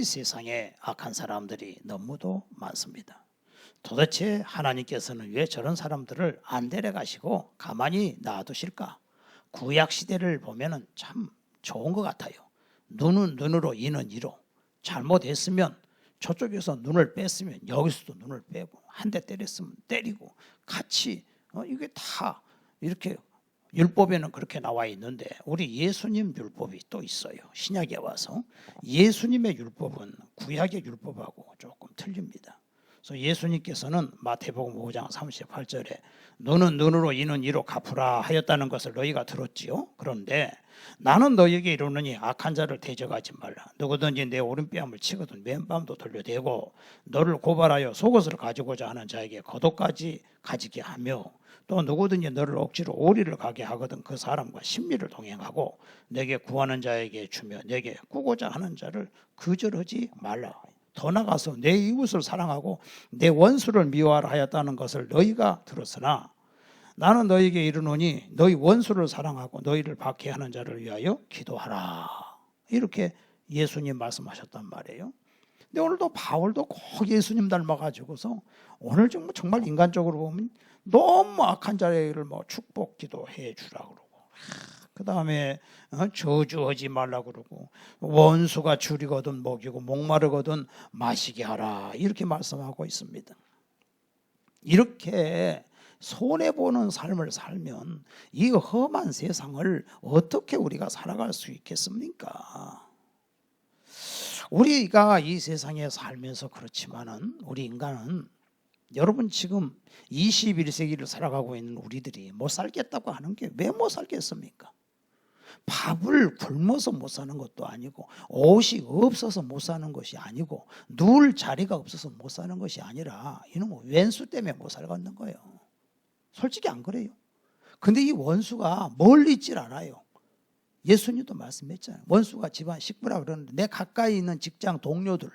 이 세상에 악한 사람들이 너무도 많습니다. 도대체 하나님께서는 왜 저런 사람들을 안 데려가시고 가만히 놔두실까? 구약 시대를 보면은 참 좋은 것 같아요. 눈은 눈으로, 이는 이로. 잘못했으면 저쪽에서 눈을 뺐으면 여기서도 눈을 빼고, 한 대 때렸으면 때리고, 같이 이게 다 이렇게 율법에는 그렇게 나와 있는데, 우리 예수님 율법이 또 있어요. 신약에 와서 예수님의 율법은 구약의 율법하고 조금 틀립니다. 그래서 예수님께서는 마태복음 5장 38절에 눈은 눈으로, 이는 이로 갚으라 하였다는 것을 너희가 들었지요. 그런데 나는 너희에게 이르노니 악한 자를 대적하지 말라. 누구든지 내 오른뺨을 치거든 맨밤도 돌려대고 너를 고발하여 속옷을 가지고자 하는 자에게 겉옷까지 가지게 하며, 또 누구든지 너를 억지로 오리를 가게 하거든 그 사람과 심리를 동행하고 내게 구하는 자에게 주며 내게 꾸고자 하는 자를 거절하지 말라. 더 나가서 내 이웃을 사랑하고 내 원수를 미워하라 하였다는 것을 너희가 들었으나 나는 너희에게 이르노니 너희 원수를 사랑하고 너희를 박해하는 자를 위하여 기도하라. 이렇게 예수님 말씀하셨단 말이에요. 근데 오늘도 바울도 꼭 예수님 닮아가지고서 오늘 정말 인간적으로 보면 너무 악한 자를 축복 기도해 주라 그러고, 그 다음에 저주하지 말라 그러고, 원수가 줄이거든 먹이고 목마르거든 마시게 하라, 이렇게 말씀하고 있습니다. 이렇게 손해보는 삶을 살면 이 험한 세상을 어떻게 우리가 살아갈 수 있겠습니까? 우리가 이 세상에 살면서 그렇지만은 우리 인간은, 여러분 지금 21세기를 살아가고 있는 우리들이 못 살겠다고 하는 게 왜 못 살겠습니까? 밥을 굶어서 못 사는 것도 아니고, 옷이 없어서 못 사는 것이 아니고, 누울 자리가 없어서 못 사는 것이 아니라 이놈의 원수 때문에 못 살겠는 거예요. 솔직히 안 그래요? 근데 이 원수가 멀리 있질 않아요. 예수님도 말씀했잖아요. 원수가 집안 식구라 그러는데 내 가까이 있는 직장 동료들,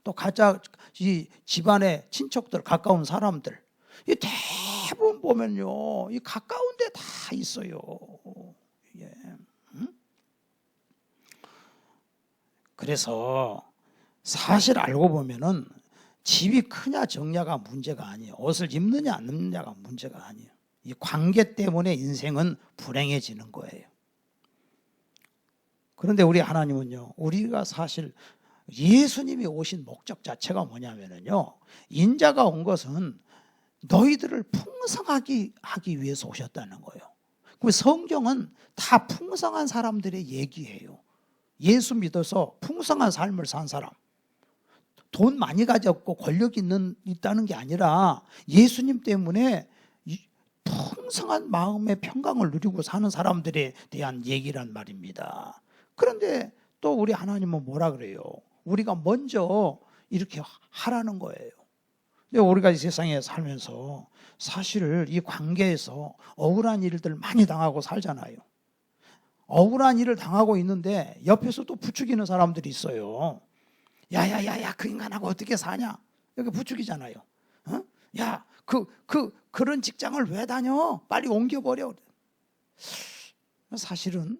또 가짜 이 집안의 친척들, 가까운 사람들, 이 대부분 보면요, 이 가까운 데 다 있어요. 예. 그래서 사실 알고 보면은 집이 크냐 적냐가 문제가 아니에요. 옷을 입느냐 안 입느냐가 문제가 아니에요. 이 관계 때문에 인생은 불행해지는 거예요. 그런데 우리 하나님은요, 우리가 사실 예수님이 오신 목적 자체가 뭐냐면요, 인자가 온 것은 너희들을 풍성하게 하기 위해서 오셨다는 거예요. 그 성경은 다 풍성한 사람들의 얘기예요. 예수 믿어서 풍성한 삶을 산 사람, 돈 많이 가졌고 권력이 있다는 게 아니라 예수님 때문에 풍성한 마음의 평강을 누리고 사는 사람들에 대한 얘기란 말입니다. 그런데 또 우리 하나님은 뭐라 그래요? 우리가 먼저 이렇게 하라는 거예요. 근데 우리가 이 세상에 살면서 사실 이 관계에서 억울한 일들 많이 당하고 살잖아요. 억울한 일을 당하고 있는데 옆에서 또 부추기는 사람들이 있어요. 야야야야, 그 인간하고 어떻게 사냐? 이렇게 부추기잖아요. 야, 그런 직장을 왜 다녀? 빨리 옮겨버려. 사실은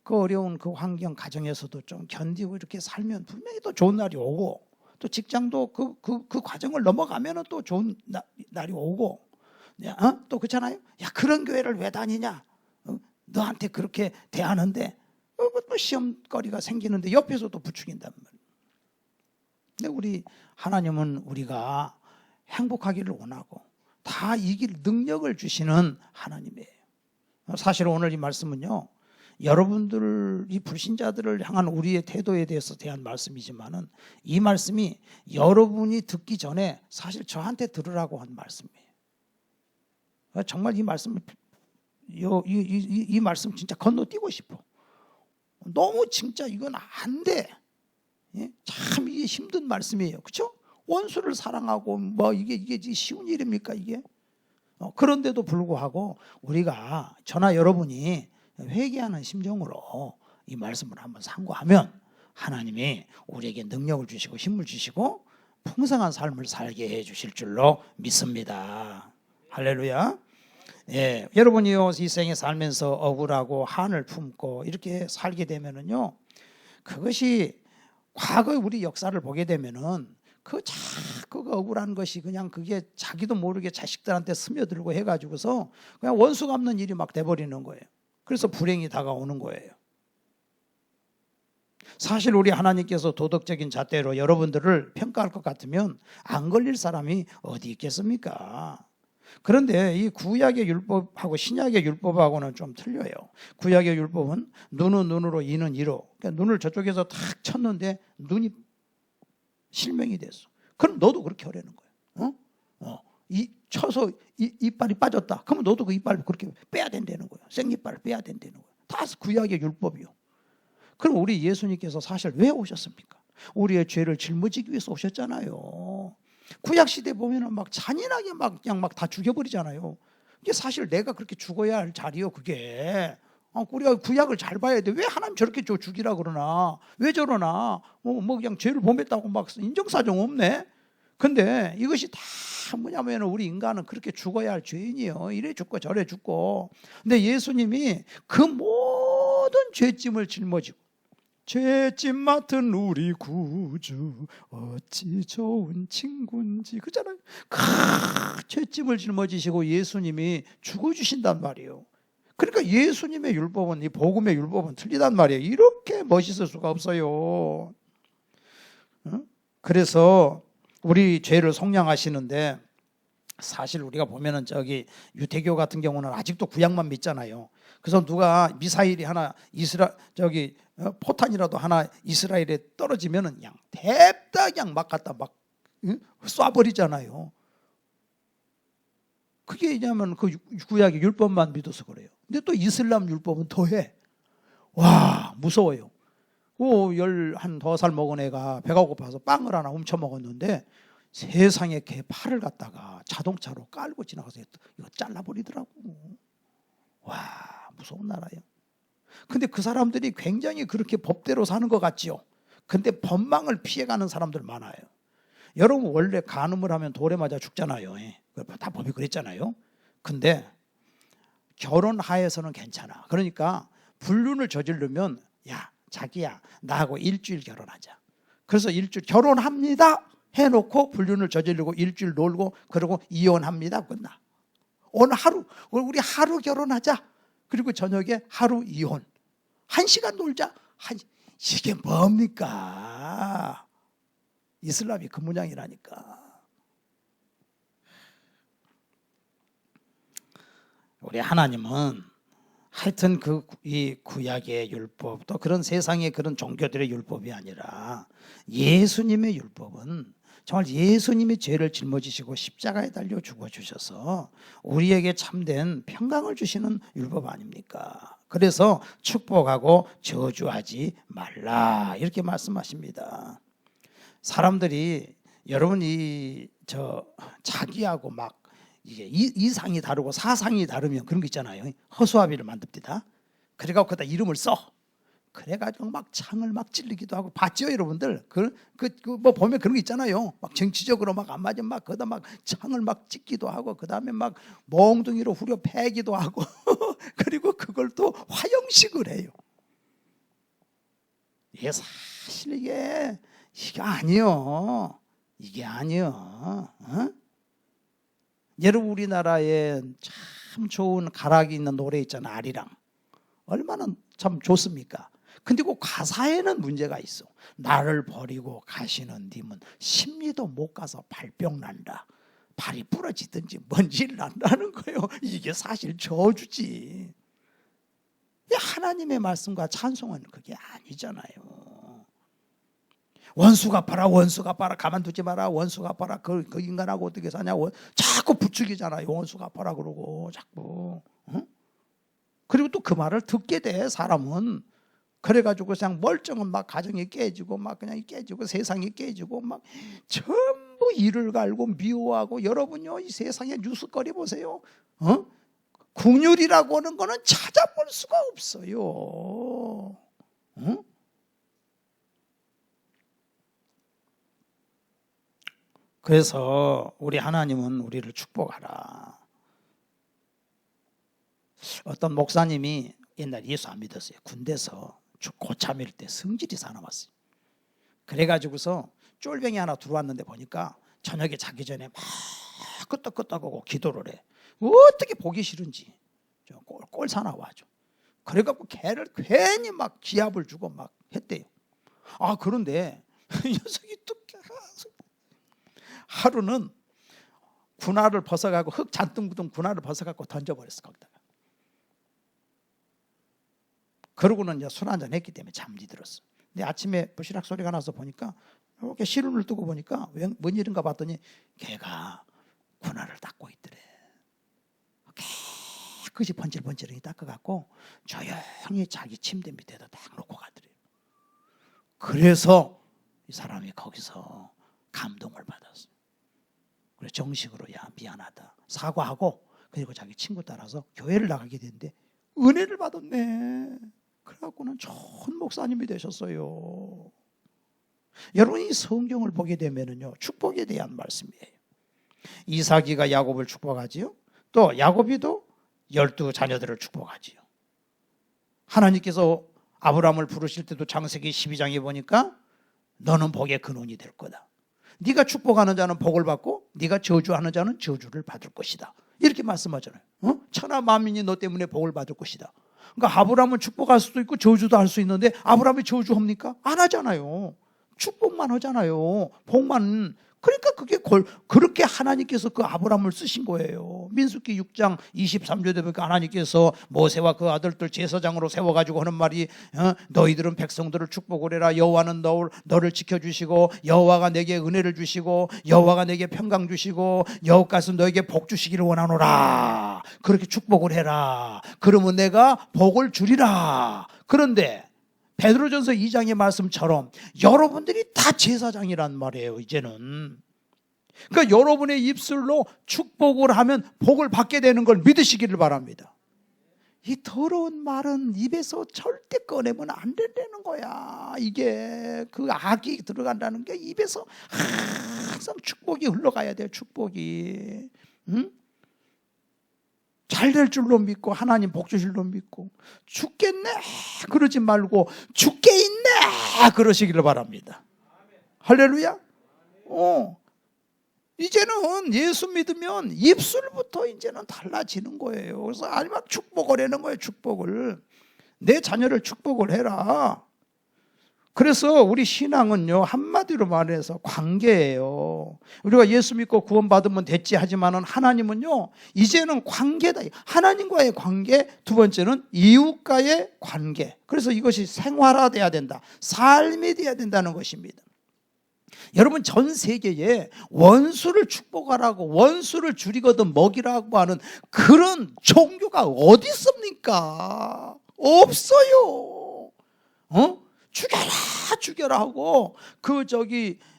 그 어려운 그 환경 가정에서도 좀 견디고 이렇게 살면 분명히 또 좋은 날이 오고, 또 직장도 그 과정을 넘어가면은 또 좋은 날이 오고, 또 그렇잖아요. 야, 그런 교회를 왜 다니냐? 너한테 그렇게 대하는데 뭐 시험거리가 생기는데 옆에서도 부추긴단 말이에요. 근데 우리 하나님은 우리가 행복하기를 원하고 다 이길 능력을 주시는 하나님이에요. 사실 오늘 이 말씀은요, 여러분들, 이 불신자들을 향한 우리의 태도에 대해서 대한 말씀이지만은 이 말씀이 여러분이 듣기 전에 사실 저한테 들으라고 한 말씀이에요. 정말 이 말씀을 이 말씀 진짜 건너뛰고 싶어. 너무 진짜 이건 안 돼. 예? 참 이게 힘든 말씀이에요. 그렇죠? 원수를 사랑하고 뭐 이게 쉬운 일입니까 이게? 그런데도 불구하고 우리가, 저나 여러분이 회개하는 심정으로 이 말씀을 한번 상고하면 하나님이 우리에게 능력을 주시고 힘을 주시고 풍성한 삶을 살게 해 주실 줄로 믿습니다. 할렐루야. 예, 여러분이요, 이 생에 살면서 억울하고 한을 품고 이렇게 살게 되면은요, 그것이 과거 우리 역사를 보게 되면은 그거 억울한 것이 그냥 그게 자기도 모르게 자식들한테 스며들고 해가지고서 그냥 원수 갚는 일이 막 돼버리는 거예요. 그래서 불행이 다가오는 거예요. 사실 우리 하나님께서 도덕적인 잣대로 여러분들을 평가할 것 같으면 안 걸릴 사람이 어디 있겠습니까? 그런데 이 구약의 율법하고 신약의 율법하고는 좀 틀려요. 구약의 율법은 눈은 눈으로 이는 이로, 그러니까 눈을 저쪽에서 탁 쳤는데 눈이 실명이 됐어. 그럼 너도 그렇게 하라는 거야. 이 쳐서 이빨이 빠졌다. 그러면 너도 그 이빨을 그렇게 빼야 된다는 거야. 생이빨을 빼야 된다는 거야. 다 구약의 율법이요. 그럼 우리 예수님께서 사실 왜 오셨습니까? 우리의 죄를 짊어지기 위해서 오셨잖아요. 구약 시대 보면은 막 잔인하게 막 그냥 막 다 죽여버리잖아요. 이게 사실 내가 그렇게 죽어야 할 자리요, 그게. 우리가 구약을 잘 봐야 돼. 왜 하나님 저렇게 죽이라 그러나? 왜 저러나? 뭐 그냥 죄를 범했다고 막 인정사정 없네. 근데 이것이 다 뭐냐면 우리 인간은 그렇게 죽어야 할 죄인이에요. 이래 죽고 저래 죽고. 근데 예수님이 그 모든 죄짐을 짊어지고 죄짐 맡은 우리 구주 어찌 좋은 친구인지 그잖아요. 죄짐을 짊어지시고 예수님이 죽어주신단 말이에요. 그러니까 예수님의 율법은 이 복음의 율법은 틀리단 말이에요. 이렇게 멋있을 수가 없어요. 그래서 우리 죄를 속량하시는데 사실 우리가 보면은 저기 유대교 같은 경우는 아직도 구약만 믿잖아요. 그래서 누가 미사일이 하나 포탄이라도 하나 이스라엘에 떨어지면은 그냥 냅다 그냥 막 갖다 막 쏴버리잖아요. 그게 왜냐하면 그 구약의 율법만 믿어서 그래요. 근데 또 이슬람 율법은 더해. 와, 무서워요. 15살 먹은 애가 배가 고파서 빵을 하나 훔쳐 먹었는데 세상에 걔 팔을 갖다가 자동차로 깔고 지나가서 이거 잘라버리더라고. 와, 무서운 나라예요. 근데 그 사람들이 굉장히 그렇게 법대로 사는 것 같지요. 근데 법망을 피해가는 사람들 많아요. 여러분 원래 간음을 하면 돌에 맞아 죽잖아요. 다 법이 그랬잖아요. 근데 결혼하에서는 괜찮아. 그러니까 불륜을 저지르면 야 자기야 나하고 일주일 결혼하자. 그래서 일주일 결혼합니다 해놓고 불륜을 저지르고 일주일 놀고 그러고 이혼합니다. 끝나. 오늘 하루 우리 하루 결혼하자. 그리고 저녁에 하루 이혼. 1시간 놀자. 이게 뭡니까? 이슬람이 그 모양이라니까. 우리 하나님은 하여튼 이 구약의 율법 또 그런 세상의 그런 종교들의 율법이 아니라 예수님의 율법은 정말 예수님이 죄를 짊어지시고 십자가에 달려 죽어주셔서 우리에게 참된 평강을 주시는 율법 아닙니까? 그래서 축복하고 저주하지 말라 이렇게 말씀하십니다. 사람들이 여러분이 자기하고 막 이게 이상이 다르고 사상이 다르면 그런 거 있잖아요. 허수아비를 만듭니다. 그래가지고 거기다 이름을 써. 그래가지고 막 창을 막 찔르기도 하고 봤죠, 여러분들? 뭐 보면 그런 거 있잖아요. 막 정치적으로 막 안 맞으면 막 거기다 막 창을 막 찍기도 하고 그 다음에 막 몽둥이로 후려 패기도 하고 그리고 그걸 또 화형식을 해요. 이게 사실 이게 아니요. 이게 아니요. 여러분 우리나라에 참 좋은 가락이 있는 노래 있잖아. 아리랑. 얼마나 참 좋습니까? 근데 그 가사에는 문제가 있어. 나를 버리고 가시는 님은 심리도 못 가서 발병 난다. 발이 부러지든지 먼지를 난다는 거예요. 이게 사실 저주지. 하나님의 말씀과 찬송은 그게 아니잖아요. 원수 갚아라 원수 갚아라 가만두지 마라 원수 갚아라 그 인간하고 어떻게 사냐 자꾸 부추기잖아요. 원수 갚아라 그러고 자꾸 그리고 또 그 말을 듣게 돼 사람은. 그래가지고 그냥 멀쩡한 막 가정이 깨지고 막 그냥 깨지고 세상이 깨지고 막 전부 이를 갈고 미워하고 여러분요 이 세상에 뉴스거리 보세요. 긍휼이라고 하는 거는 찾아볼 수가 없어요. 그래서 우리 하나님은 우리를 축복하라. 어떤 목사님이 옛날 예수 안 믿었어요. 군대에서 고참일 때 성질이 사나웠어요. 그래가지고서 쫄병이 하나 들어왔는데 보니까 저녁에 자기 전에 막 끄떡끄떡하고 기도를 해. 어떻게 보기 싫은지 꼴 사나워하죠. 그래갖고 걔를 괜히 막 기합을 주고 막 했대요. 그런데 이 녀석이 또 하루는 군화를 벗어가고 흙 잔뜩 묻은 군화를 벗어갖고 던져버렸어 거기다가. 그러고는 이제 술 한잔 했기 때문에 잠들었어. 근데 아침에 부시락 소리가 나서 보니까 이렇게 시름을 뜨고 보니까 뭔 일인가 봤더니 걔가 군화를 닦고 있더래. 깨끗이 번질번질하게 닦아갖고 조용히 자기 침대 밑에다 딱 놓고 가더래요. 그래서 이 사람이 거기서 감동을 받았어요. 그래서 정식으로 야 미안하다 사과하고 그리고 자기 친구 따라서 교회를 나가게 됐는데 은혜를 받았네. 그래갖고는 좋은 목사님이 되셨어요. 여러분이 성경을 보게 되면은요 축복에 대한 말씀이에요. 이삭이가 야곱을 축복하지요. 또 야곱이도 12자녀들을 축복하지요. 하나님께서 아브라함을 부르실 때도 창세기 12장에 보니까 너는 복의 근원이 될 거다. 네가 축복하는 자는 복을 받고 네가 저주하는 자는 저주를 받을 것이다. 이렇게 말씀하잖아요. 천하 만민이 너 때문에 복을 받을 것이다. 그러니까 아브라함은 축복할 수도 있고 저주도 할 수 있는데 아브라함이 저주합니까? 안 하잖아요. 축복만 하잖아요. 복만. 그러니까 그렇게 하나님께서 그 아브라함을 쓰신 거예요. 민수기 6장 23절에 보니까 하나님께서 모세와 그 아들들 제사장으로 세워가지고 하는 말이 너희들은 백성들을 축복을 해라. 여호와는 너를 지켜주시고 여호와가 내게 은혜를 주시고 여호와가 내게 평강 주시고 여호와께서 너에게 복 주시기를 원하노라. 그렇게 축복을 해라. 그러면 내가 복을 주리라. 그런데 베드로전서 2장의 말씀처럼 여러분들이 다 제사장이란 말이에요. 이제는 그러니까 여러분의 입술로 축복을 하면 복을 받게 되는 걸 믿으시기를 바랍니다. 이 더러운 말은 입에서 절대 꺼내면 안 된다는 거야. 이게 그 악이 들어간다는 게 입에서 항상 축복이 흘러가야 돼요. 축복이. 잘 될 줄로 믿고 하나님 복 주실 줄 믿고 죽겠네 그러지 말고 죽게 있네 그러시기를 바랍니다. 할렐루야. 이제는 예수 믿으면 입술부터 이제는 달라지는 거예요. 그래서 아니면 축복을 하는 거예요. 축복을 내 자녀를 축복을 해라. 그래서 우리 신앙은요 한마디로 말해서 관계예요. 우리가 예수 믿고 구원받으면 됐지 하지만은 하나님은요 이제는 관계다. 하나님과의 관계, 두 번째는 이웃과의 관계. 그래서 이것이 생활화돼야 된다. 삶이 돼야 된다는 것입니다. 여러분 전 세계에 원수를 축복하라고 원수를 줄이거든 먹이라고 하는 그런 종교가 어디 있습니까? 없어요. 죽여라 하고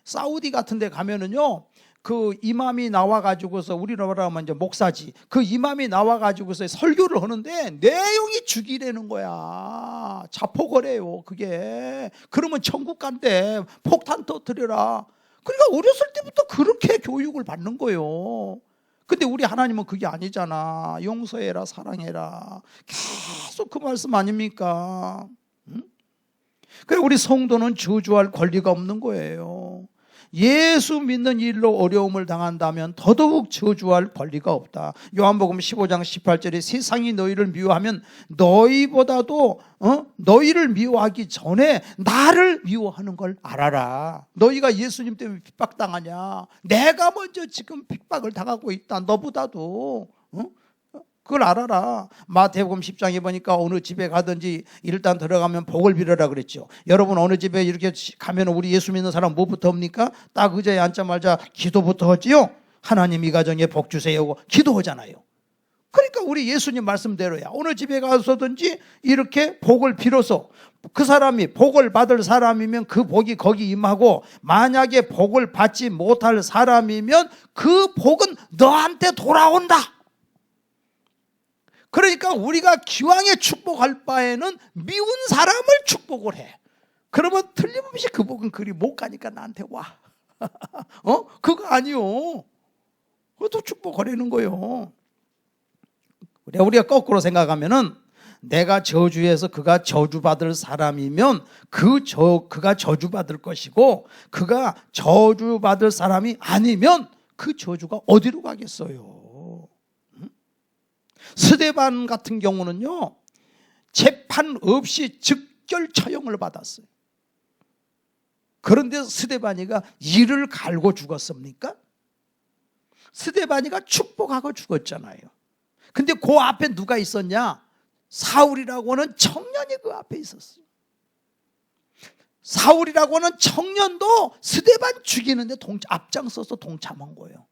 사우디 같은 데 가면은요 그 이맘이 나와가지고서 우리나라 하면 이제 목사지 그 이맘이 나와가지고서 설교를 하는데 내용이 죽이라는 거야. 자포거래요 그게. 그러면 천국 간대. 폭탄 터뜨려라. 그러니까 어렸을 때부터 그렇게 교육을 받는 거예요. 근데 우리 하나님은 그게 아니잖아. 용서해라 사랑해라. 계속 그 말씀 아닙니까? 그래 우리 성도는 저주할 권리가 없는 거예요. 예수 믿는 일로 어려움을 당한다면 더더욱 저주할 권리가 없다. 요한복음 15장 18절에 세상이 너희를 미워하면 너희보다도 너희를 미워하기 전에 나를 미워하는 걸 알아라. 너희가 예수님 때문에 핍박당하냐? 내가 먼저 지금 핍박을 당하고 있다. 너보다도. 그걸 알아라. 마태복음 10장에 보니까 어느 집에 가든지 일단 들어가면 복을 빌어라 그랬죠. 여러분 어느 집에 이렇게 가면 우리 예수 믿는 사람 뭐부터 합니까? 딱 의자에 앉자마자 기도부터 하지요. 하나님 이 가정에 복 주세요 기도하잖아요. 그러니까 우리 예수님 말씀대로야. 어느 집에 가서든지 이렇게 복을 빌어서 그 사람이 복을 받을 사람이면 그 복이 거기 임하고 만약에 복을 받지 못할 사람이면 그 복은 너한테 돌아온다. 그러니까 우리가 기왕에 축복할 바에는 미운 사람을 축복을 해. 그러면 틀림없이 그 복은 그리 못 가니까 나한테 와. 그거 아니요. 그것도 축복하려는 거예요. 우리가 거꾸로 생각하면은 내가 저주해서 그가 저주받을 사람이면 그가 저주받을 것이고, 그가 저주받을 사람이 아니면 그 저주가 어디로 가겠어요? 스데반 같은 경우는요, 재판 없이 즉결 처형을 받았어요. 그런데 스데반이가 이를 갈고 죽었습니까? 스데반이가 축복하고 죽었잖아요. 근데 그 앞에 누가 있었냐? 사울이라고 하는 청년이 그 앞에 있었어요. 사울이라고 하는 청년도 스데반 죽이는데 앞장서서 동참한 거예요.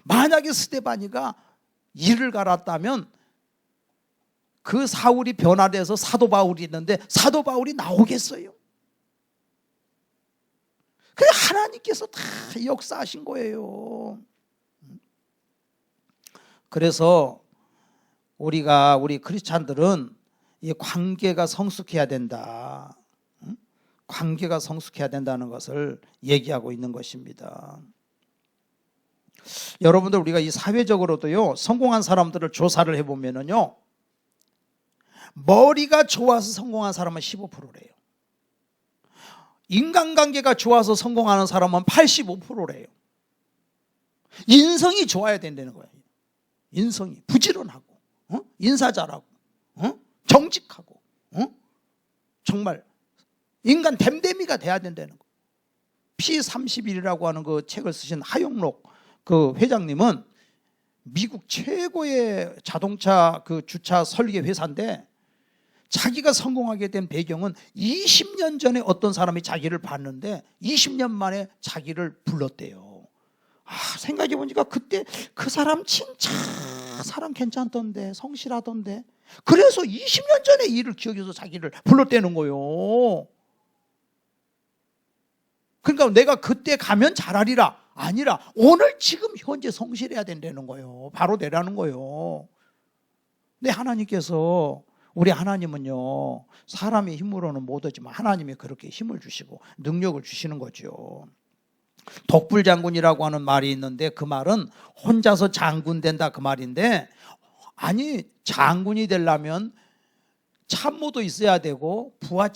만약에 스데반이가 이를 갈았다면 그 사울이 변화돼서 사도 바울이 있는데 사도 바울이 나오겠어요? 그냥 하나님께서 다 역사하신 거예요. 그래서 우리 크리스찬들은 이 관계가 성숙해야 된다. 관계가 성숙해야 된다는 것을 얘기하고 있는 것입니다. 여러분들, 우리가 이 사회적으로도요, 성공한 사람들을 조사를 해보면요, 머리가 좋아서 성공한 사람은 15%래요. 인간관계가 좋아서 성공하는 사람은 85%래요. 인성이 좋아야 된다는 거예요. 인성이 부지런하고, 인사 잘하고, 정직하고, 정말 인간 댐댐이가 돼야 된다는 거. P31이라고 하는 그 책을 쓰신 하용록 그 회장님은 미국 최고의 자동차 그 주차 설계 회사인데, 자기가 성공하게 된 배경은 20년 전에 어떤 사람이 자기를 봤는데 20년 만에 자기를 불렀대요. 생각해 보니까 그때 그 사람 진짜 사람 괜찮던데, 성실하던데, 그래서 20년 전에 일을 기억해서 자기를 불렀다는 거예요. 그러니까 내가 그때 가면 잘하리라 아니라 오늘 지금 현재 성실해야 된다는 거예요. 바로 되라는 거예요. 근데 하나님께서, 우리 하나님은요, 사람의 힘으로는 못 하지만 하나님이 그렇게 힘을 주시고 능력을 주시는 거죠. 독불장군이라고 하는 말이 있는데, 그 말은 혼자서 장군 된다 그 말인데, 아니 장군이 되려면 참모도 있어야 되고 부하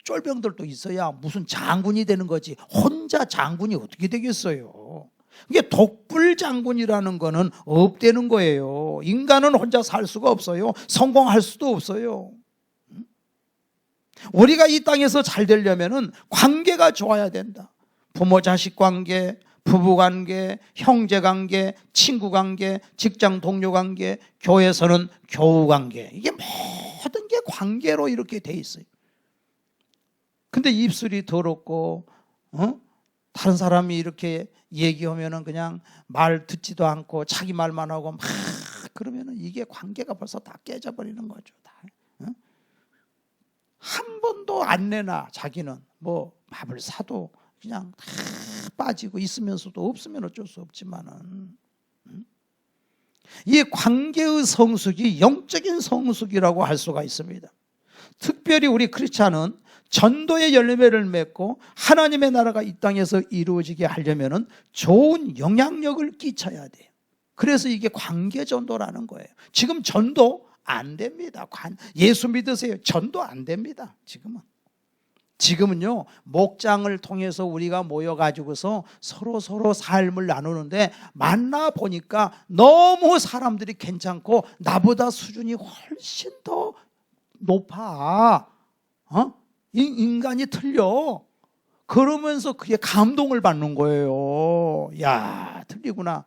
쫄병들도 있어야 무슨 장군이 되는 거지, 혼자 장군이 어떻게 되겠어요? 이게 독불장군이라는 거는 없다는 거예요. 인간은 혼자 살 수가 없어요. 성공할 수도 없어요. 우리가 이 땅에서 잘 되려면 관계가 좋아야 된다. 부모 자식 관계, 부부 관계, 형제 관계, 친구 관계, 직장 동료 관계, 교회에서는 교우 관계, 이게 모든 게 관계로 이렇게 돼 있어요. 근데 입술이 더럽고 다른 사람이 이렇게 얘기하면은 그냥 말 듣지도 않고 자기 말만 하고 막 그러면은 이게 관계가 벌써 다 깨져버리는 거죠. 한 번도 안 내나 자기는 뭐 밥을 사도 그냥 다 빠지고, 있으면서도 없으면 어쩔 수 없지만은 이 관계의 성숙이 영적인 성숙이라고 할 수가 있습니다. 특별히 우리 크리스찬은 전도의 열매를 맺고 하나님의 나라가 이 땅에서 이루어지게 하려면 좋은 영향력을 끼쳐야 돼요. 그래서 이게 관계 전도라는 거예요. 지금 전도 안 됩니다. 예수 믿으세요. 전도 안 됩니다. 지금은요, 목장을 통해서 우리가 모여가지고서 서로 삶을 나누는데, 만나 보니까 너무 사람들이 괜찮고 나보다 수준이 훨씬 더 높아. 인간이 틀려. 그러면서 그게 감동을 받는 거예요. 야, 틀리구나.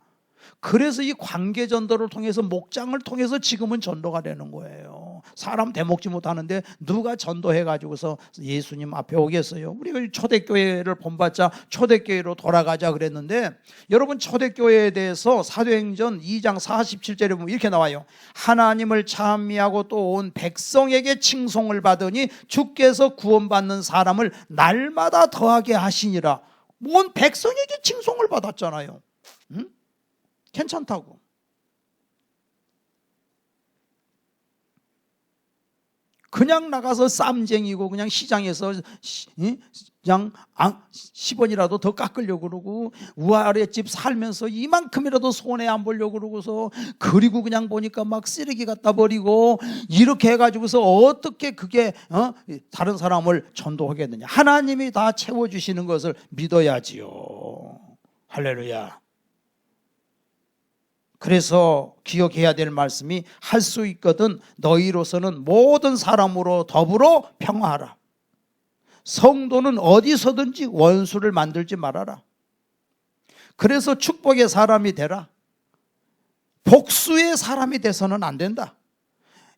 그래서 이 관계 전도를 통해서, 목장을 통해서 지금은 전도가 되는 거예요. 사람 대먹지 못하는데 누가 전도해가지고서 예수님 앞에 오겠어요? 우리가 초대교회를 본받자 초대교회로 돌아가자 그랬는데, 여러분 초대교회에 대해서 사도행전 2장 47절에 보면 이렇게 나와요. 하나님을 찬미하고 또 온 백성에게 칭송을 받으니 주께서 구원받는 사람을 날마다 더하게 하시니라. 온 백성에게 칭송을 받았잖아요. 괜찮다고. 그냥 나가서 쌈쟁이고 그냥 시장에서 그냥 10원이라도 더 깎으려고 그러고 우아래집 살면서 이만큼이라도 손해 안 보려고 그러고서, 그리고 그냥 보니까 막 쓰레기 갖다 버리고 이렇게 해가지고서 어떻게 그게 다른 사람을 전도하겠느냐. 하나님이 다 채워주시는 것을 믿어야지요. 할렐루야. 그래서 기억해야 될 말씀이, 할 수 있거든 너희로서는 모든 사람으로 더불어 평화하라. 성도는 어디서든지 원수를 만들지 말아라. 그래서 축복의 사람이 되라. 복수의 사람이 돼서는 안 된다.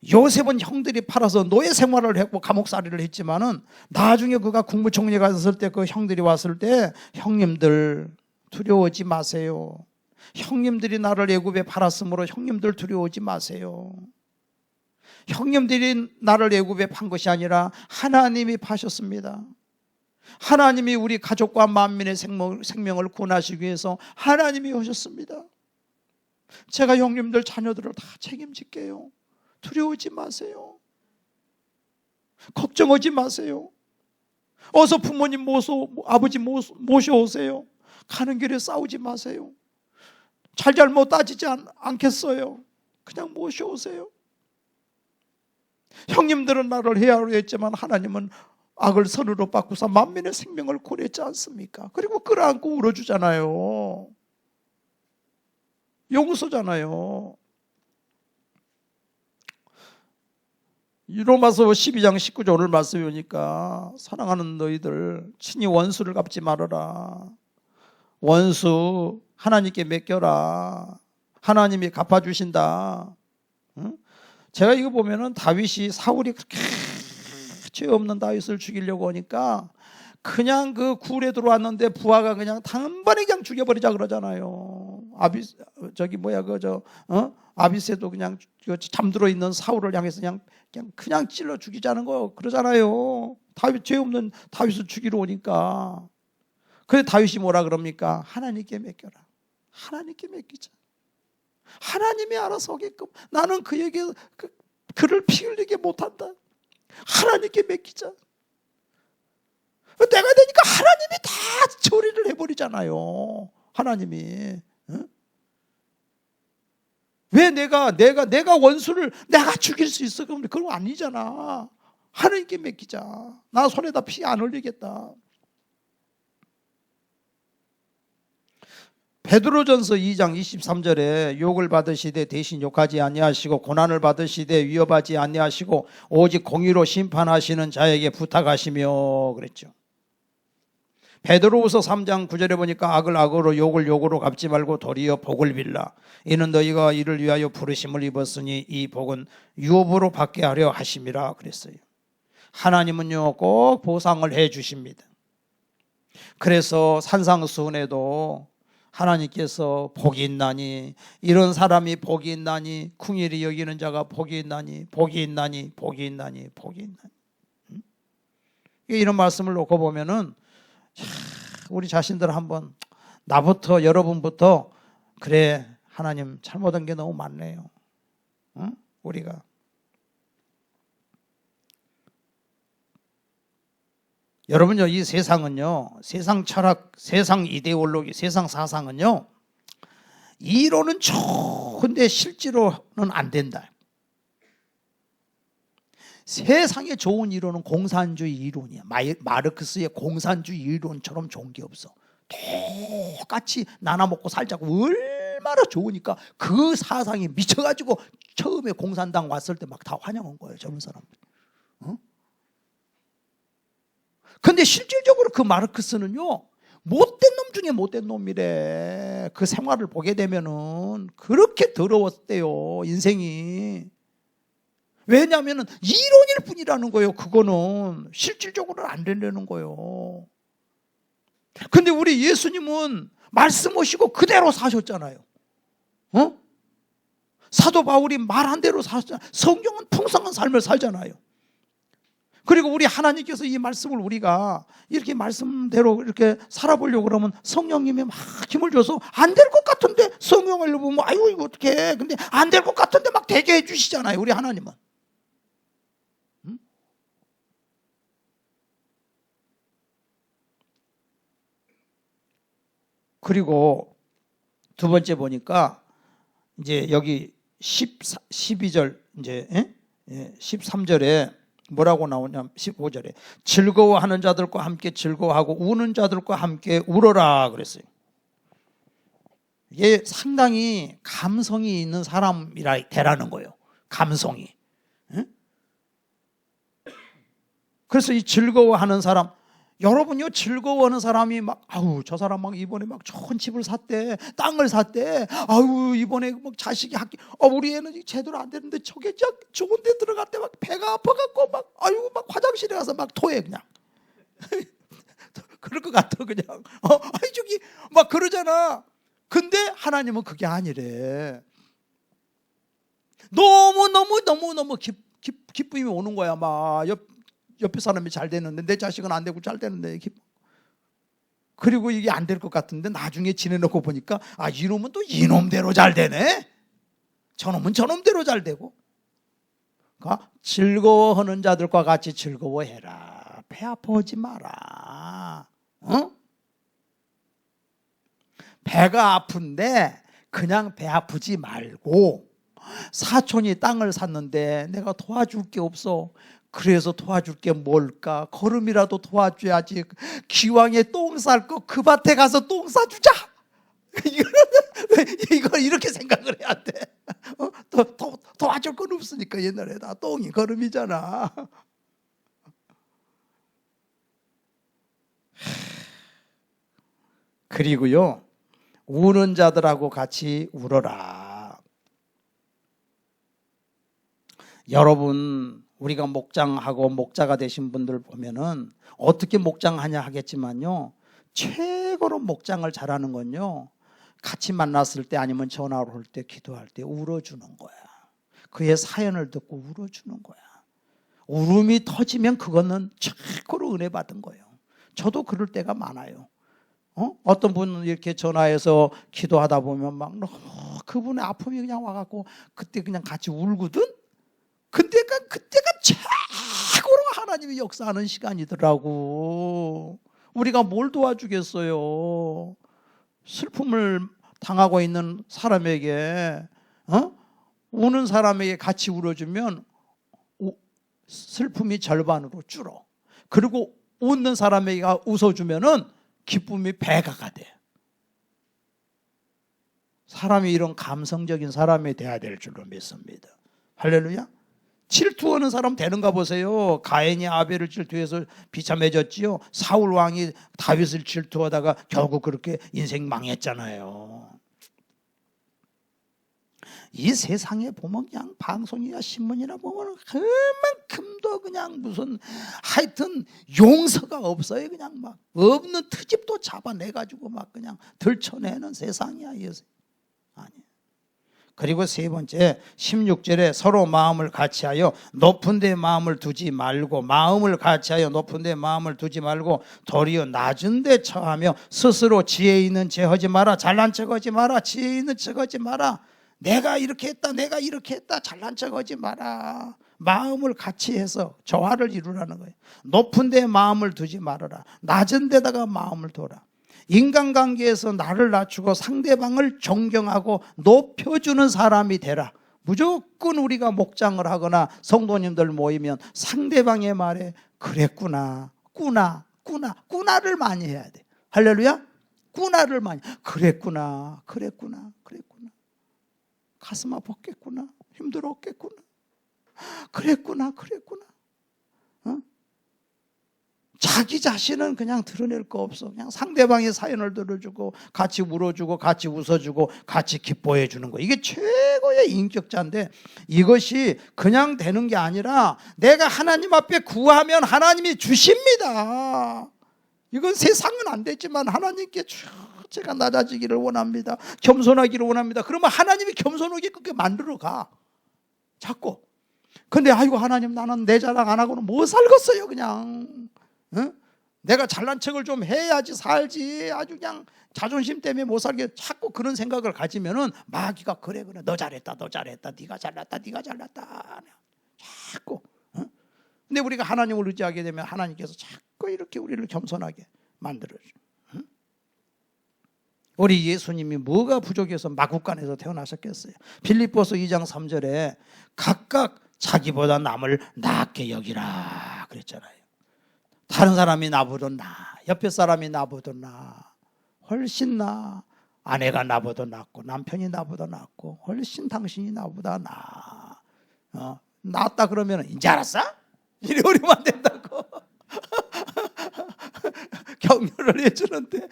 요셉은 형들이 팔아서 노예 생활을 했고 감옥살이를 했지만은 나중에 그가 국무총리가 됐을 때 그 형들이 왔을 때, 형님들 두려워하지 마세요. 형님들이 나를 애굽에 팔았으므로 형님들 두려워하지 마세요. 형님들이 나를 애굽에 판 것이 아니라 하나님이 파셨습니다. 하나님이 우리 가족과 만민의 생명을 구원하시기 위해서 하나님이 오셨습니다. 제가 형님들 자녀들을 다 책임질게요. 두려워하지 마세요. 걱정하지 마세요. 어서 부모님 아버지 모셔오세요. 가는 길에 싸우지 마세요. 잘잘못 따지지 않겠어요. 그냥 모셔오세요. 형님들은 나를 해하려 했지만 하나님은 악을 선으로 바꾸사 만민의 생명을 구원했지 않습니까? 그리고 끌어안고 울어주잖아요. 용서잖아요. 로마서 12장 19절 오늘 말씀이 오니까, 사랑하는 너희들 친히 원수를 갚지 말아라. 원수 하나님께 맡겨라. 하나님이 갚아주신다. 제가 이거 보면은 다윗이, 사울이 그렇게 죄 없는 다윗을 죽이려고 하니까 그냥 그 굴에 들어왔는데 부하가 그냥 단번에 그냥 죽여버리자 그러잖아요. 아비새도 그냥 잠들어 있는 사울을 향해서 그냥 찔러 죽이자는 거 그러잖아요. 다윗, 죄 없는 다윗을 죽이러 오니까. 그래 다윗이 뭐라 그럽니까? 하나님께 맡겨라. 하나님께 맡기자. 하나님이 알아서 하게끔. 나는 그에게 그를 피 흘리게 못한다. 하나님께 맡기자. 내가 되니까 하나님이 다 처리를 해버리잖아요. 하나님이. 왜 내가 원수를 내가 죽일 수 있어? 그럼 그건 아니잖아. 하나님께 맡기자. 나 손에다 피 안 흘리겠다. 베드로전서 2장 23절에 욕을 받으시되 대신 욕하지 아니하시고 고난을 받으시되 위협하지 아니하시고 오직 공의로 심판하시는 자에게 부탁하시며 그랬죠. 베드로후서 3장 9절에 보니까 악을 악으로 욕을 욕으로 갚지 말고 도리어 복을 빌라. 이는 너희가 이를 위하여 부르심을 입었으니 이 복은 유업으로 받게 하려 하심이라 그랬어요. 하나님은요 꼭 보상을 해 주십니다. 그래서 산상수훈에도 하나님께서 복이 있나니, 이런 사람이 복이 있나니, 궁일이 여기는 자가 복이 있나니, 복이 있나니, 복이 있나니, 복이 있나니. 이런 말씀을 놓고 보면은 우리 자신들 한번, 나부터 여러분부터, 그래 하나님 잘못한 게 너무 많네요. 우리가 여러분요, 이 세상은요, 세상 철학, 세상 이데올로기, 세상 사상은요, 이론은 좋은데 실제로는 안 된다. 세상에 좋은 이론은 공산주의 이론이야. 마르크스의 공산주의 이론처럼 좋은 게 없어. 똑같이 나눠 먹고 살자고 얼마나 좋으니까 그 사상이 미쳐가지고 처음에 공산당 왔을 때 막 다 환영한 거예요, 젊은 사람들. 근데 실질적으로 그 마르크스는요, 못된 놈 중에 못된 놈이래. 그 생활을 보게 되면은 그렇게 더러웠대요, 인생이. 왜냐하면 이론일 뿐이라는 거예요. 그거는 실질적으로는 안 된다는 거예요. 근데 우리 예수님은 말씀하시고 그대로 사셨잖아요. 사도 바울이 말한 대로 사셨잖아요. 성경은 풍성한 삶을 살잖아요. 그리고 우리 하나님께서 이 말씀을 우리가 이렇게 말씀대로 이렇게 살아보려고 그러면 성령님이 막 힘을 줘서 안 될 것 같은데, 성경을 보면 아이고 이거 어떡해, 근데 안 될 것 같은데 막 되게 해주시잖아요, 우리 하나님은. 그리고 두 번째 보니까 이제 여기 12절 이제 13절에 뭐라고 나오냐면 15절에 즐거워하는 자들과 함께 즐거워하고 우는 자들과 함께 울어라 그랬어요. 이게 상당히 감성이 있는 사람이라 되라는 거예요. 감성이. 그래서 이 즐거워하는 사람, 여러분요 즐거워하는 사람이 막 아우 저 사람 막 이번에 막 좋은 집을 샀대, 땅을 샀대, 아우 이번에 막 자식이 학교, 우리 애는 제대로 안 되는데 저게 좋은 데 들어갈 때 막 배가 아파갖고 막 아유 막 화장실에 가서 막 토해 그냥. 그럴 것 같아 그냥. 아이 저기 막 그러잖아. 근데 하나님은 그게 아니래. 너무 기쁨이 오는 거야. 막 옆에 사람이 잘 되는데 내 자식은 안 되고 잘 되는데 그리고 이게 안 될 것 같은데 나중에 지내놓고 보니까 이놈은 또 이놈대로 잘 되네, 저놈은 저놈대로 잘 되고. 그러니까 즐거워하는 자들과 같이 즐거워해라. 배 아파하지 마라. 배가 아픈데 그냥 배 아프지 말고, 사촌이 땅을 샀는데 내가 도와줄 게 없어. 그래서 도와줄 게 뭘까? 걸음이라도 도와줘야지. 기왕에 똥 쌀 거 그 밭에 가서 똥 싸주자. 이걸 이렇게 생각을 해야 돼. 도와줄 건 없으니까. 옛날에 다 똥이 걸음이잖아. 그리고요, 우는 자들하고 같이 울어라. 여러분, 우리가 목장하고 목자가 되신 분들 보면은 어떻게 목장하냐 하겠지만요, 최고로 목장을 잘하는 건요, 같이 만났을 때 아니면 전화를 할 때 기도할 때 울어주는 거야. 그의 사연을 듣고 울어주는 거야. 울음이 터지면 그거는 최고로 은혜 받은 거예요. 저도 그럴 때가 많아요. 어떤 분은 이렇게 전화해서 기도하다 보면 막 너무 그분의 아픔이 그냥 와갖고 그때 그냥 같이 울거든. 그때가 최고로 하나님이 역사하는 시간이더라고. 우리가 뭘 도와주겠어요? 슬픔을 당하고 있는 사람에게, 우는 사람에게 같이 울어주면 슬픔이 절반으로 줄어. 그리고 웃는 사람에게 웃어주면은 기쁨이 배가가 돼. 사람이 이런 감성적인 사람이 돼야 될 줄로 믿습니다. 할렐루야. 질투하는 사람 되는가 보세요. 가인이 아벨을 질투해서 비참해졌지요. 사울 왕이 다윗을 질투하다가 결국 그렇게 인생 망했잖아요. 이 세상에 보면 그냥 방송이나 신문이나 보면 그만큼도 그냥 무슨 하여튼 용서가 없어요. 그냥 막 없는 트집도 잡아내가지고 막 그냥 들춰내는 세상이야. 아니. 그리고 세 번째 16절에 서로 마음을 같이하여 높은 데 마음을 두지 말고, 마음을 같이하여 높은 데 마음을 두지 말고 도리어 낮은 데 처하며 스스로 지혜 있는 체 하지 마라. 잘난 척 하지 마라. 지혜 있는 척 하지 마라. 내가 이렇게 했다, 내가 이렇게 했다, 잘난 척 하지 마라. 마음을 같이 해서 조화를 이루라는 거예요. 높은 데 마음을 두지 말아라. 낮은 데다가 마음을 둬라. 인간관계에서 나를 낮추고 상대방을 존경하고 높여주는 사람이 되라. 무조건 우리가 목장을 하거나 성도님들 모이면 상대방의 말에 그랬구나, 꾸나를 많이 해야 돼. 할렐루야. 꾸나를 많이. 그랬구나. 가슴 아팠겠구나. 힘들었겠구나. 그랬구나. 자기 자신은 그냥 드러낼 거 없어. 그냥 상대방의 사연을 들어주고 같이 울어주고 같이 웃어주고 같이 기뻐해 주는 거. 이게 최고의 인격자인데, 이것이 그냥 되는 게 아니라 내가 하나님 앞에 구하면 하나님이 주십니다. 이건 세상은 안 되지만 하나님께 제가 낮아지기를 원합니다. 겸손하기를 원합니다. 그러면 하나님이 겸손하게 그렇게 만들어 가. 자꾸. 근데 아이고 하나님, 나는 내 자랑 안 하고는 못 살겠어요. 그냥. 내가 잘난 척을 좀 해야지 살지. 아주 그냥 자존심 때문에 못 살게. 자꾸 그런 생각을 가지면은 마귀가 그래 너 잘했다, 네가 잘났다. 자꾸. 근데 우리가 하나님을 의지하게 되면 하나님께서 자꾸 이렇게 우리를 겸손하게 만들어줘. 우리 예수님이 뭐가 부족해서 마구간에서 태어나셨겠어요? 빌립보서 2장 3절에 각각 자기보다 남을 낫게 여기라 그랬잖아요. 다른 사람이 나보다 나, 옆에 사람이 나보다 나, 훨씬 나. 아내가 나보다 낫고 남편이 나보다 낫고 훨씬 당신이 나보다 나. 낫다 그러면 이제 알았어? 이래 버리면 안 된다고. 격려를 해주는데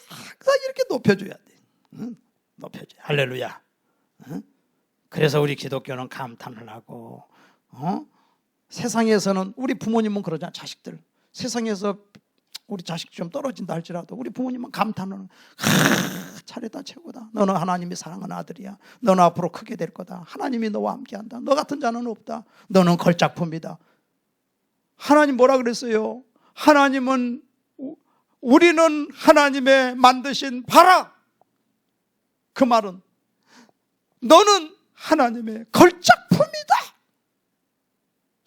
항상 이렇게 높여줘야 돼. 높여줘. 할렐루야. 그래서 우리 기독교는 감탄을 하고, 세상에서는 우리 부모님은 그러잖아. 자식들 세상에서 우리 자식 좀 떨어진다 할지라도 우리 부모님은 감탄을 차례다 최고다. 너는 하나님이 사랑하는 아들이야. 너는 앞으로 크게 될 거다. 하나님이 너와 함께한다. 너 같은 자는 없다. 너는 걸작품이다. 하나님 뭐라 그랬어요? 하나님은 우리는 하나님의 만드신 바라. 그 말은 너는 하나님의 걸작품이다.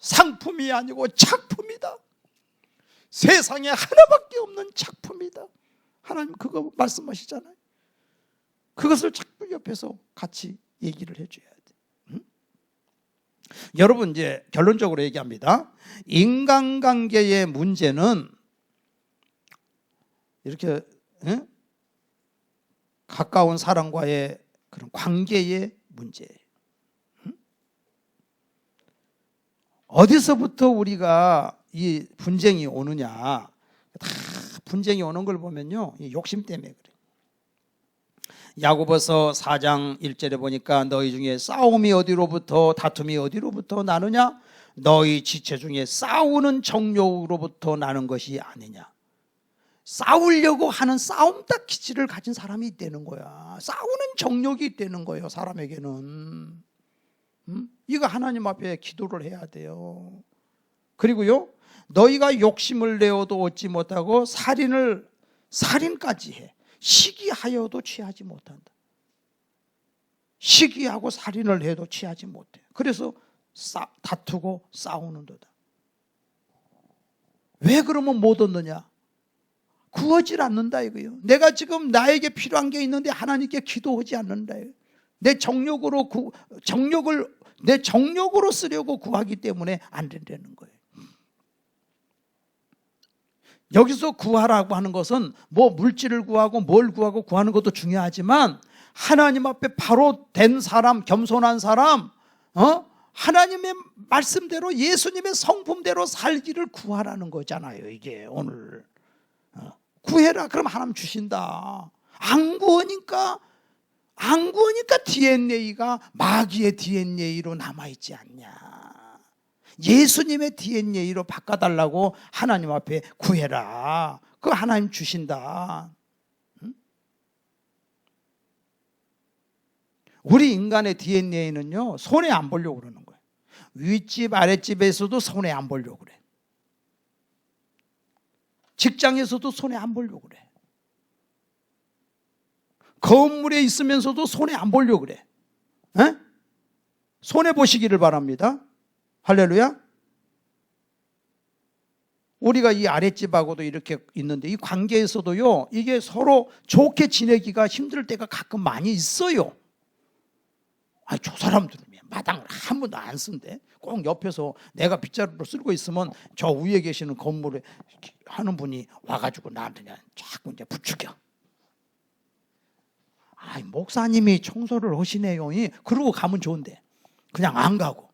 상품이 아니고 작품이다. 세상에 하나밖에 없는 작품이다. 하나님 그거 말씀하시잖아요. 그것을 자꾸 옆에서 같이 얘기를 해줘야 돼. 여러분 이제 결론적으로 얘기합니다. 인간관계의 문제는 이렇게 가까운 사람과의 그런 관계의 문제예요. 어디서부터 우리가 이 분쟁이 오느냐? 다 분쟁이 오는 걸 보면요, 이 욕심 때문에 그래요. 야고보서 4장 1절에 보니까 너희 중에 싸움이 어디로부터 다툼이 어디로부터 나느냐? 너희 지체 중에 싸우는 정욕으로부터 나는 것이 아니냐? 싸우려고 하는 싸움딱 기질을 가진 사람이 있다는 거야. 싸우는 정욕이 있다는 거예요, 사람에게는. 이거 하나님 앞에 기도를 해야 돼요. 그리고요, 너희가 욕심을 내어도 얻지 못하고 살인까지 해. 시기하여도 취하지 못한다. 시기하고 살인을 해도 취하지 못해. 그래서 다투고 싸우는도다. 왜 그러면 못 얻느냐? 구하지 않는다 이거요. 내가 지금 나에게 필요한 게 있는데 하나님께 기도하지 않는다. 내 정욕으로 쓰려고 구하기 때문에 안 된다는 거예요. 여기서 구하라고 하는 것은 뭐 물질을 구하고 뭘 구하고 구하는 것도 중요하지만 하나님 앞에 바로 된 사람, 겸손한 사람, 하나님의 말씀대로 예수님의 성품대로 살기를 구하라는 거잖아요. 이게 오늘 구해라 그럼 하나님 주신다. 안 구하니까 DNA가 마귀의 DNA로 남아있지 않냐. 예수님의 DNA로 바꿔달라고 하나님 앞에 구해라. 그거 하나님 주신다. 우리 인간의 DNA는요, 손해 안 보려고 그러는 거예요. 윗집 아랫집에서도 손해 안 보려고 그래. 직장에서도 손해 안 보려고 그래. 건물에 있으면서도 손해 안 보려고 그래. 손해 보시기를 바랍니다. 할렐루야. 우리가 이 아랫집하고도 이렇게 있는데 이 관계에서도요, 이게 서로 좋게 지내기가 힘들 때가 가끔 많이 있어요. 저 사람들은 마당을 한 번도 안 쓴대. 꼭 옆에서 내가 빗자루로 쓸고 있으면 저 위에 계시는 건물에 하는 분이 와가지고 나한테 자꾸 이제 부추겨. 목사님이 청소를 하시네요. 그러고 가면 좋은데 그냥 안 가고.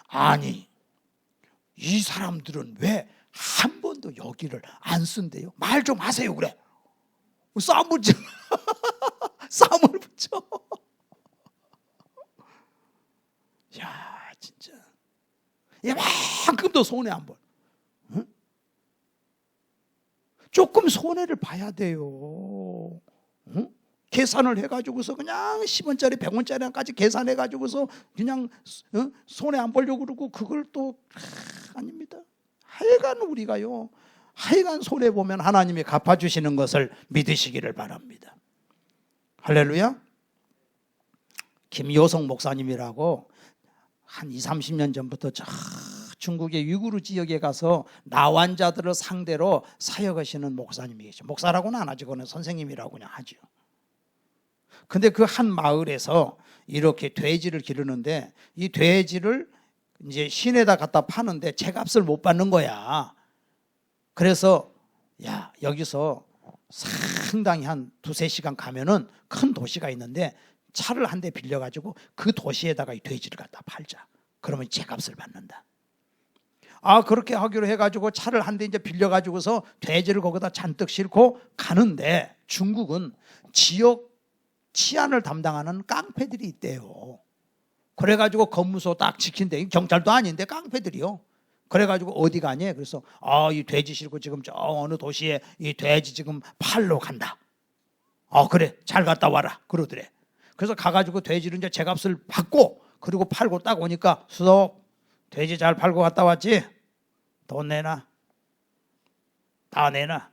아니, 이 사람들은 왜 한 번도 여기를 안 쓴대요? 말 좀 하세요. 그래. 싸움 붙여. 싸움을 붙여. 야, 진짜 이만큼도 손해 안 볼. 조금 손해를 봐야 돼요. 계산을 해가지고서 그냥 10원짜리 100원짜리까지 계산해가지고서 그냥 손해 안 보려고 그러고 그걸 또 아닙니다. 하여간 우리가요, 하여간 손해보면 하나님이 갚아주시는 것을 믿으시기를 바랍니다. 할렐루야. 김요성 목사님이라고 한 20, 30년 전부터 중국의 위구르 지역에 가서 나환자들을 상대로 사역하시는 목사님이 계셔. 목사라고는 안 하죠. 그는 선생님이라고 그냥 하죠. 근데 그 한 마을에서 이렇게 돼지를 기르는데 이 돼지를 이제 시내다 갖다 파는데 제값을 못 받는 거야. 그래서 야, 여기서 상당히 한 2-3시간 가면은 큰 도시가 있는데 차를 한 대 빌려가지고 그 도시에다가 이 돼지를 갖다 팔자. 그러면 제값을 받는다. 아, 그렇게 하기로 해가지고 차를 한 대 이제 빌려가지고서 돼지를 거기다 잔뜩 싣고 가는데 중국은 지역 치안을 담당하는 깡패들이 있대요. 그래가지고 검무소 딱 지킨대. 경찰도 아닌데 깡패들이요. 그래가지고 어디 가니? 그래서 이 돼지 싣고 지금 저 어느 도시에 이 돼지 지금 팔러 간다. 그래, 잘 갔다 와라. 그러더래. 그래서 가가지고 돼지를 이제 제값을 받고 그리고 팔고 딱 오니까 수석, 돼지 잘 팔고 갔다 왔지? 돈 내놔. 다 내놔.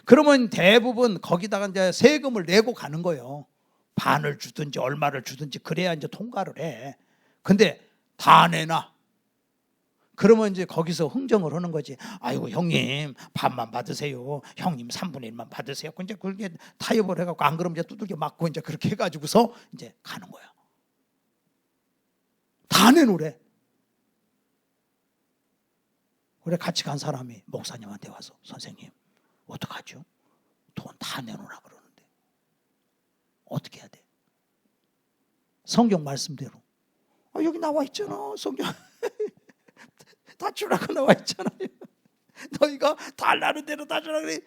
그러면 대부분 거기다가 이제 세금을 내고 가는 거예요. 반을 주든지 얼마를 주든지 그래야 이제 통과를 해. 근데 다 내놔. 그러면 이제 거기서 흥정을 하는 거지. 아이고 형님 반만 받으세요. 형님 3분의 1만 받으세요. 이제 그렇게 타협을 해갖고 안 그러면 이제 두들겨 맞고 이제 그렇게 해가지고서 이제 가는 거야. 다 내놓으래. 그래 같이 간 사람이 목사님한테 와서 선생님 어떡하죠? 돈 다 내놓으라 그러는데 어떻게 해야 돼? 성경 말씀대로 여기 나와 있잖아. 성경 다 주라고 나와 있잖아요. 너희가 달라는 대로 다 주라 그래.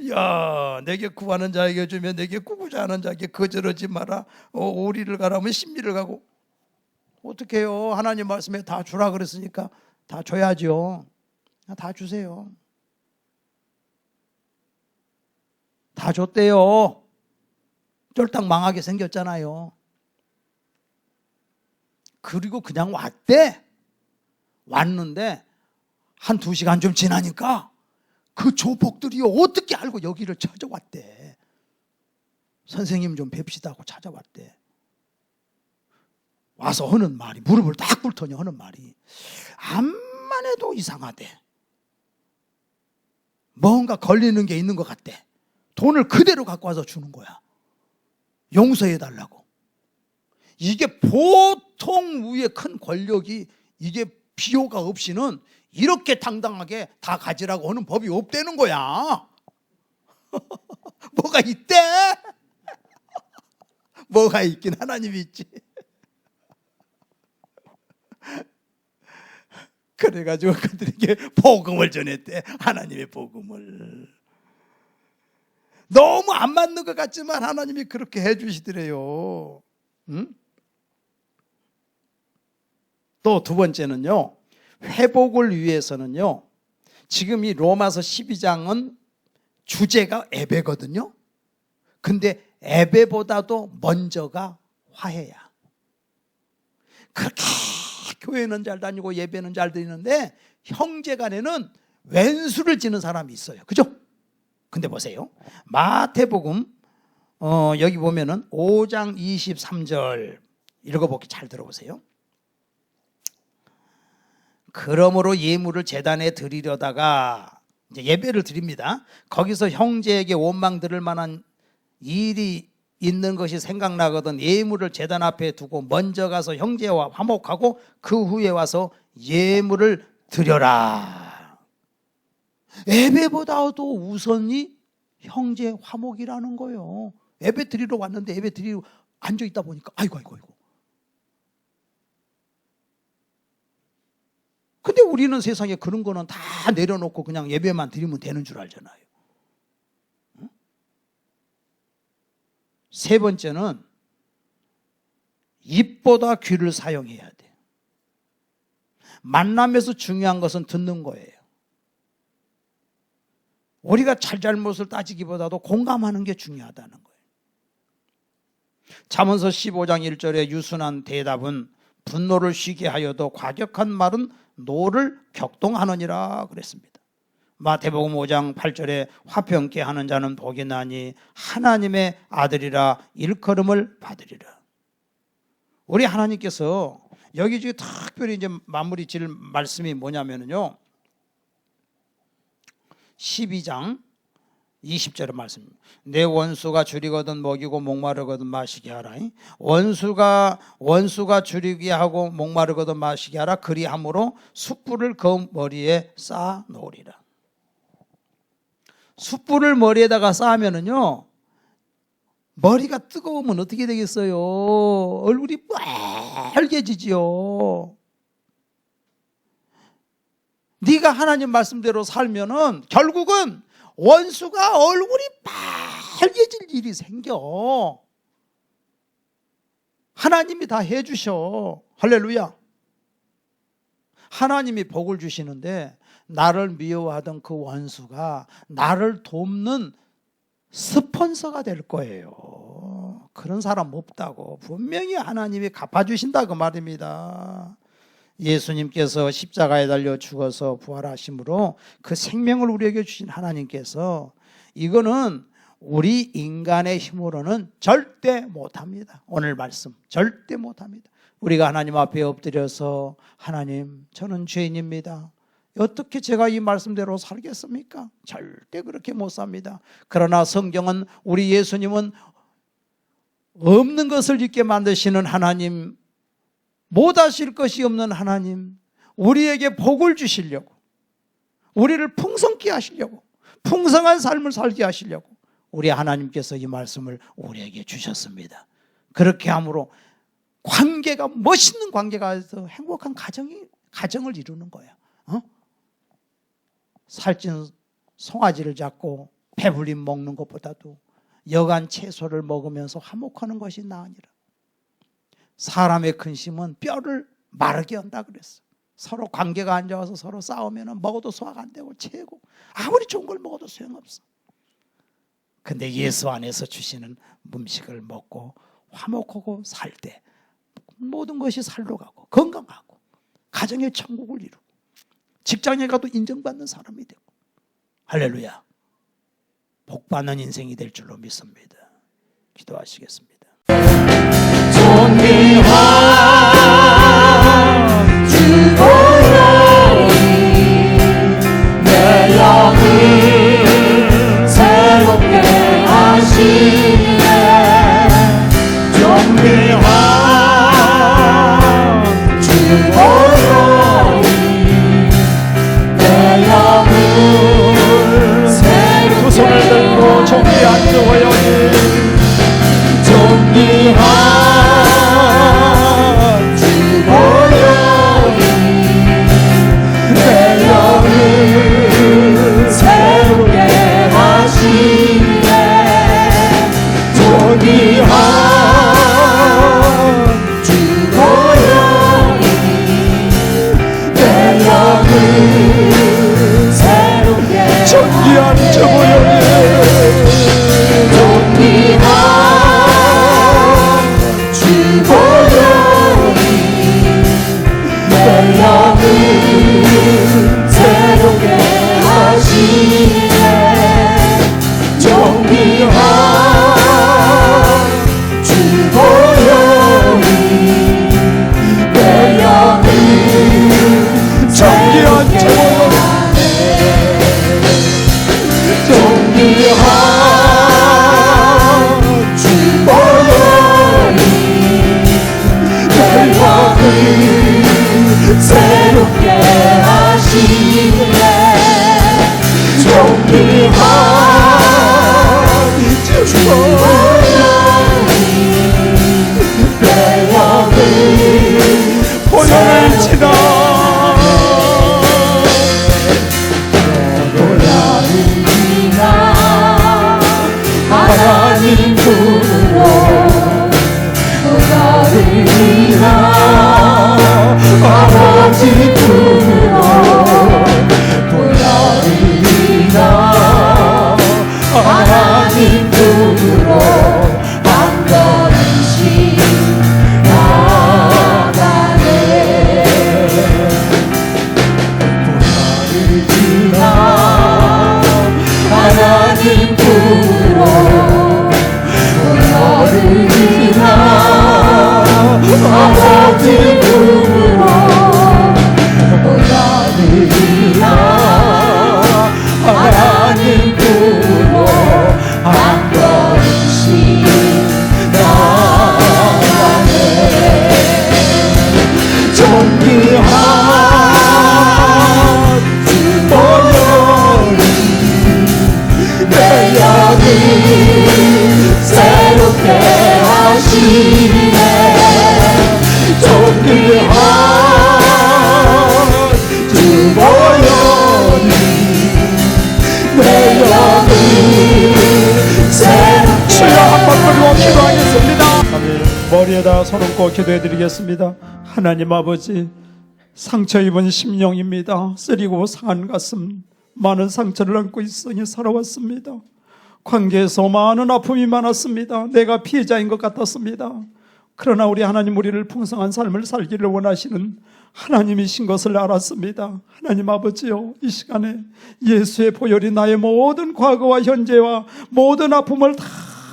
야, 내게 구하는 자에게 주면 내게 꾸고자 하는 자에게 거절하지 마라. 오리를 가라면 신미를 가고. 어떻게 해요? 하나님 말씀에 다 주라 그랬으니까 다 줘야죠. 다 주세요. 다 줬대요. 쫄딱 망하게 생겼잖아요. 그리고 그냥 왔대. 왔는데 한 2시간 좀 지나니까 그 조폭들이 어떻게 알고 여기를 찾아왔대. 선생님 좀 뵙시다 하고 찾아왔대. 와서 하는 말이 무릎을 딱 꿇더니 하는 말이 암만 해도 이상하대. 뭔가 걸리는 게 있는 것 같대. 돈을 그대로 갖고 와서 주는 거야. 용서해 달라고. 이게 보통 위에 큰 권력이 이게 비호가 없이는 이렇게 당당하게 다 가지라고 하는 법이 없다는 거야. 뭐가 있대? 뭐가 있긴 하나님이 있지. 그래가지고 그들에게 복음을 전했대. 하나님의 복음을. 너무 안 맞는 것 같지만 하나님이 그렇게 해주시더래요. 또 두 번째는요, 회복을 위해서는요, 지금 이 로마서 12장은 주제가 예배거든요. 근데 예배보다도 먼저가 화해야. 그렇게 교회는 잘 다니고 예배는 잘 드리는데 형제 간에는 왼수를 지는 사람이 있어요. 그죠? 근데 보세요. 마태복음 여기 보면은 5장 23절 읽어보기 잘 들어보세요. 그러므로 예물을 제단에 드리려다가 이제 예배를 드립니다. 거기서 형제에게 원망 들을 만한 일이 있는 것이 생각나거든 예물을 제단 앞에 두고 먼저 가서 형제와 화목하고 그 후에 와서 예물을 드려라. 예배보다도 우선이 형제 화목이라는 거예요. 예배 드리러 왔는데 예배 드리러 앉아 있다 보니까 아이고. 근데 우리는 세상에 그런 거는 다 내려놓고 그냥 예배만 드리면 되는 줄 알잖아요. 세 번째는 입보다 귀를 사용해야 돼. 만남에서 중요한 것은 듣는 거예요. 우리가 잘잘못을 따지기보다도 공감하는 게 중요하다는 거예요. 잠언서 15장 1절에 유순한 대답은 분노를 쉬게 하여도 과격한 말은 노를 격동하느니라 그랬습니다. 마태복음 5장 8절에 화평케 하는 자는 복이 나니 하나님의 아들이라 일컬음을 받으리라. 우리 하나님께서 여기 지금 특별히 이제 마무리 질 말씀이 뭐냐면요, 12장 20절의 말씀. 내 원수가 줄이거든 먹이고 목마르거든 마시게 하라. 원수가 줄이게 하고 목마르거든 마시게 하라. 그리함으로 숯불을 그 머리에 쌓아 놓으리라. 숯불을 머리에다가 쌓으면은요, 머리가 뜨거우면 어떻게 되겠어요? 얼굴이 빨개지지요. 네가 하나님 말씀대로 살면은 결국은 원수가 얼굴이 빨개질 일이 생겨. 하나님이 다 해주셔. 할렐루야. 하나님이 복을 주시는데 나를 미워하던 그 원수가 나를 돕는 스폰서가 될 거예요. 그런 사람 없다고. 분명히 하나님이 갚아주신다 그 말입니다. 예수님께서 십자가에 달려 죽어서 부활하심으로 그 생명을 우리에게 주신 하나님께서 이거는 우리 인간의 힘으로는 절대 못합니다. 오늘 말씀 절대 못합니다. 우리가 하나님 앞에 엎드려서 하나님, 저는 죄인입니다. 어떻게 제가 이 말씀대로 살겠습니까? 절대 그렇게 못 삽니다. 그러나 성경은 우리 예수님은 없는 것을 있게 만드시는 하나님, 못하실 것이 없는 하나님, 우리에게 복을 주시려고, 우리를 풍성케 하시려고, 풍성한 삶을 살게 하시려고 우리 하나님께서 이 말씀을 우리에게 주셨습니다. 그렇게 함으로 관계가, 멋있는 관계가 돼서 행복한 가정을 이루는 거야. 살찐 송아지를 잡고 배불림 먹는 것보다도 여간 채소를 먹으면서 화목하는 것이 나으니라. 사람의 근심은 뼈를 마르게 한다 그랬어. 서로 관계가 안 좋아서 서로 싸우면 먹어도 소화가 안 되고 체고 아무리 좋은 걸 먹어도 소용없어. 근데 예수 안에서 주시는 음식을 먹고 화목하고 살 때 모든 것이 살로 가고 건강하고 가정의 천국을 이루고 직장에 가도 인정받는 사람이 되고, 할렐루야, 복받는 인생이 될 줄로 믿습니다. 기도하시겠습니다. 존귀한 주 보혈이 내 영을 새롭게 하시네. 존귀한 주 보혈이 내 영을 새롭게 두 손을 들고 존귀한 주 보혈이 존귀한 주 보혈이 내 영을 새롭게 하시네. 존귀한 주 보혈이 내 영을 새롭게 존귀한 주 보혈이 존귀한 주 보혈이 내 영을 새롭게 하시네. 존귀한 주 보혈이 내 영을 존귀한 주 보혈이 존귀한 주 보혈이 내 영을 새롭게 하시네. 존귀한 주 보혈이 내 영을 보혈을 지나 하나님 품으로 너를 위한 아버지 새롭게 하시네. 존귀한 주 보혈이 내 영을 새롭게 주여 한번 부르고 기도하겠습니다. 아멘. 머리에다 손 얹고 기도해 드리겠습니다. 하나님 아버지, 상처 입은 심령입니다. 쓰리고 상한 가슴, 많은 상처를 안고 있으니 살아왔습니다. 관계에서 많은 아픔이 많았습니다. 내가 피해자인 것 같았습니다. 그러나 우리 하나님, 우리를 풍성한 삶을 살기를 원하시는 하나님이신 것을 알았습니다. 하나님 아버지요, 이 시간에 예수의 보혈이 나의 모든 과거와 현재와 모든 아픔을 다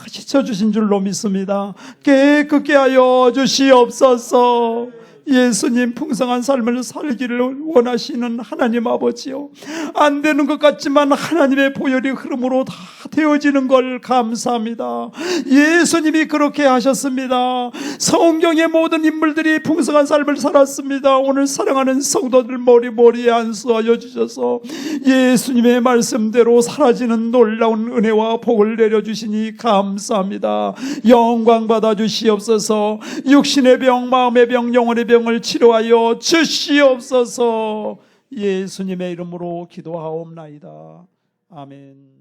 씻어주신 줄로 믿습니다. 깨끗게 하여 주시옵소서. 예수님 풍성한 삶을 살기를 원하시는 하나님 아버지요, 안 되는 것 같지만 하나님의 보혈이 흐름으로 다 되어지는 걸 감사합니다. 예수님이 그렇게 하셨습니다. 성경의 모든 인물들이 풍성한 삶을 살았습니다. 오늘 사랑하는 성도들 머리에 안수하여 주셔서 예수님의 말씀대로 사라지는 놀라운 은혜와 복을 내려주시니 감사합니다. 영광 받아 주시옵소서. 육신의 병, 마음의 병, 영혼의 병을 치료하여 주시옵소서. 예수님의 이름으로 기도하옵나이다. 아멘.